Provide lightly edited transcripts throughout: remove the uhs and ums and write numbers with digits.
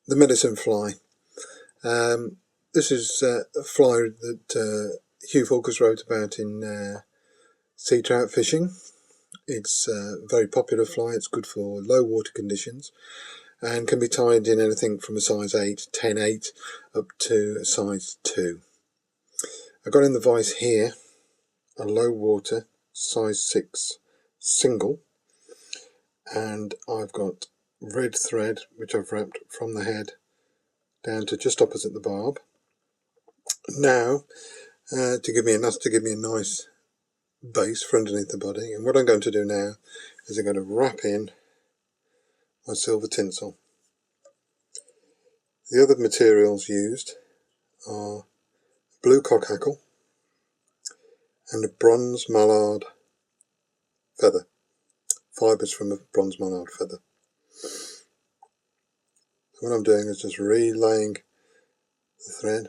the medicine fly. This is a fly that Hugh Falkus wrote about in sea trout fishing. It's a very popular fly. It's good for low water conditions and can be tied in anything from a size 8, 10-8 up to a size 2. I've got in the vise here a low water size 6 single, and I've got red thread which I've wrapped from the head down to just opposite the barb. Now to give me a nice base for underneath the body, and what I'm going to do now is I'm going to wrap in my silver tinsel. The other materials used are blue cock hackle and a bronze mallard feather, fibres from a bronze mallard feather. So what I'm doing is just relaying the thread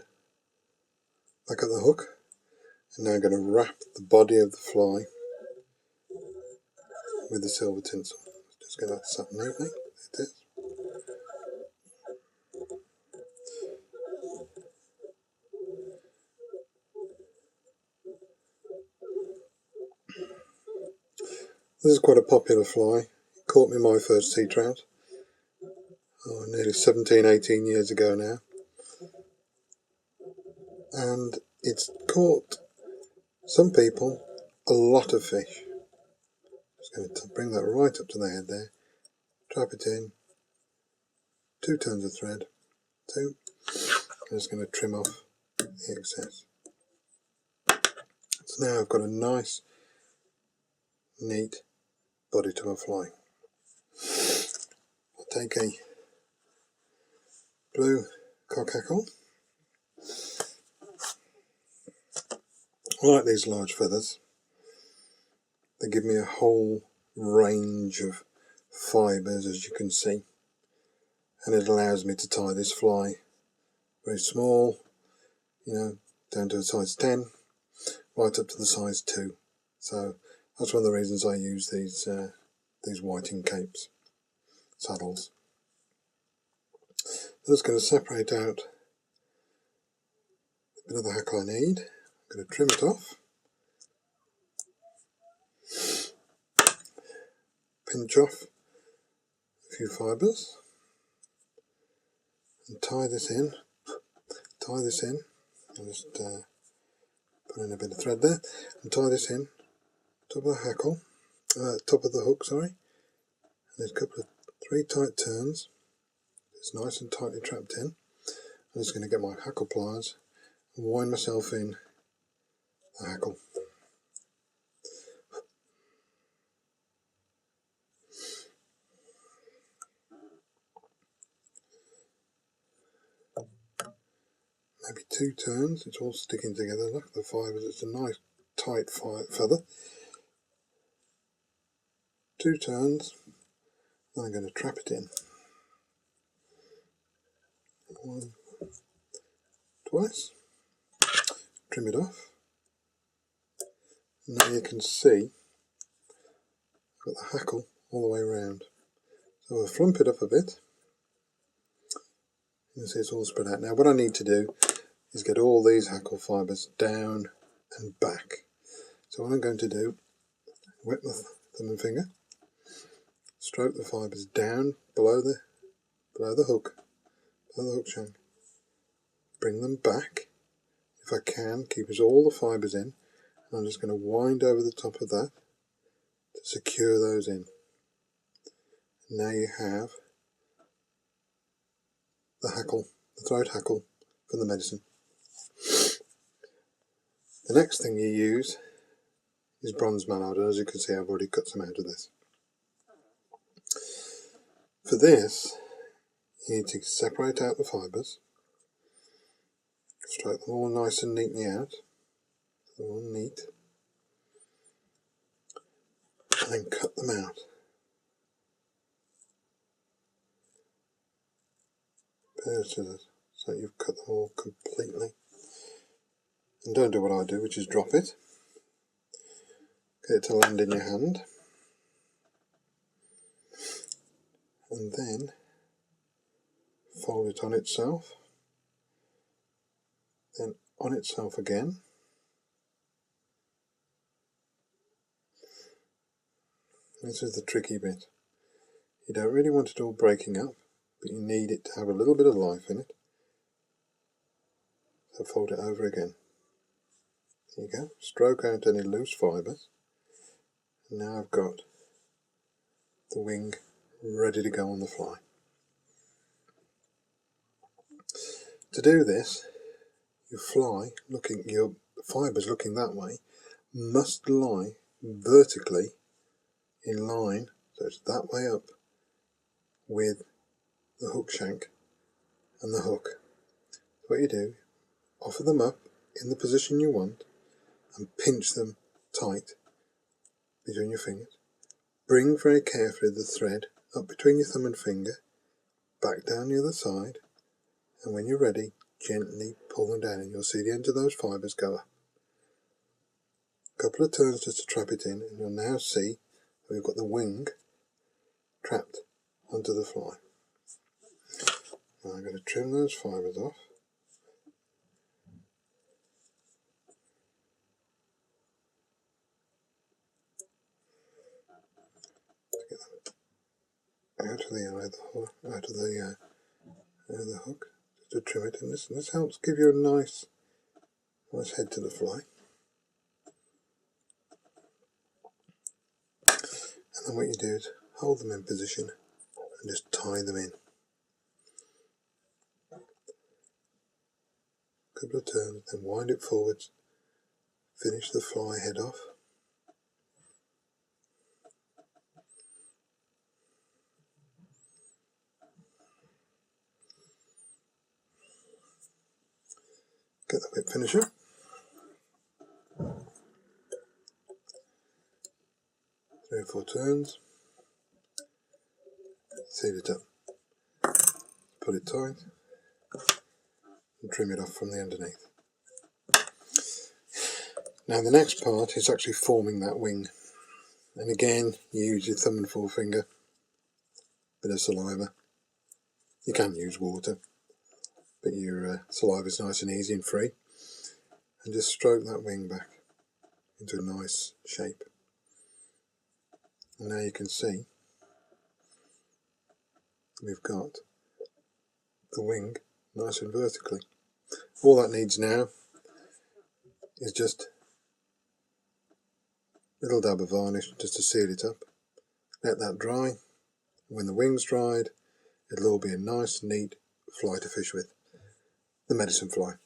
back at the hook, and now I'm going to wrap the body of the fly with the silver tinsel. Just get that set neatly. It is. This is quite a popular fly. It caught me my first sea trout, nearly 17-18 years ago now, and it's caught some people a lot of fish. Just going to bring that right up to the head there, trap it in, 2 turns of thread, 2. I'm just going to trim off the excess. So now I've got a nice, neat body to my fly. I'll take a blue cock hackle. I like these large feathers. They give me a whole range of fibres, as you can see, and it allows me to tie this fly very small, down to a size 10, right up to the size 2. So that's one of the reasons I use these whiting capes, saddles. I'm just going to separate out a bit of the hackle I need. I'm going to trim it off, pinch off a few fibres, and tie this in. I'll just put in a bit of thread there, and tie this in top of the hackle, top of the hook, sorry. And there's a couple of 3 tight turns. It's nice and tightly trapped in. I'm just going to get my hackle pliers and wind myself in the hackle. Maybe 2 turns, it's all sticking together. Look at the fibres, it's a nice tight feather. 2 turns, then I'm going to trap it in. 1, twice, trim it off. And now you can see I've got the hackle all the way around. So I'll flump it up a bit. You can see it's all spread out. Now what I need to do is get all these hackle fibres down and back. So what I'm going to do, wet my thumb and finger, stroke the fibres down below the hook, below the hook shank, bring them back. If I can, keep all the fibres in, and I'm just going to wind over the top of that to secure those in. And now you have the hackle, the throat hackle for the medicine. The next thing you use is bronze mallard, and as you can see I've already cut some out of this. For this you need to separate out the fibres, stroke them all nice and neatly out, so they're all neat, and then cut them out. So you've cut them all completely. And don't do what I do, which is drop it. Get it to land in your hand. And then fold it on itself, then on itself again. This is the tricky bit. You don't really want it all breaking up, but you need it to have a little bit of life in it. So fold it over again. There you go. Stroke out any loose fibres. And now I've got the wing ready to go on the fly. To do this, your fibres looking that way must lie vertically in line, so it's that way up with the hook shank and the hook. What you do, offer them up in the position you want and pinch them tight between your fingers. Bring very carefully the thread up between your thumb and finger, back down the other side, and when you're ready, gently pull them down and you'll see the end of those fibres go up. A couple of turns just to trap it in, and you'll now see we've got the wing trapped onto the fly. Now I'm going to trim those fibres off. To get them out of the eye of the hook, just to trim it, and this helps give you a nice head to the fly. And then what you do is hold them in position and just tie them in. A couple of turns, then wind it forwards, finish the fly head off. Get the whip finisher. 3 or 4 turns. Seal it up. Pull it tight and trim it off from the underneath. Now the next part is actually forming that wing. And again, you use your thumb and forefinger, bit of saliva. You can use water, but your saliva is nice and easy and free. And just stroke that wing back into a nice shape. And now you can see we've got the wing nice and vertically. All that needs now is just a little dab of varnish just to seal it up. Let that dry. When the wing's dried, it'll all be a nice neat fly to fish with. The medicine fly.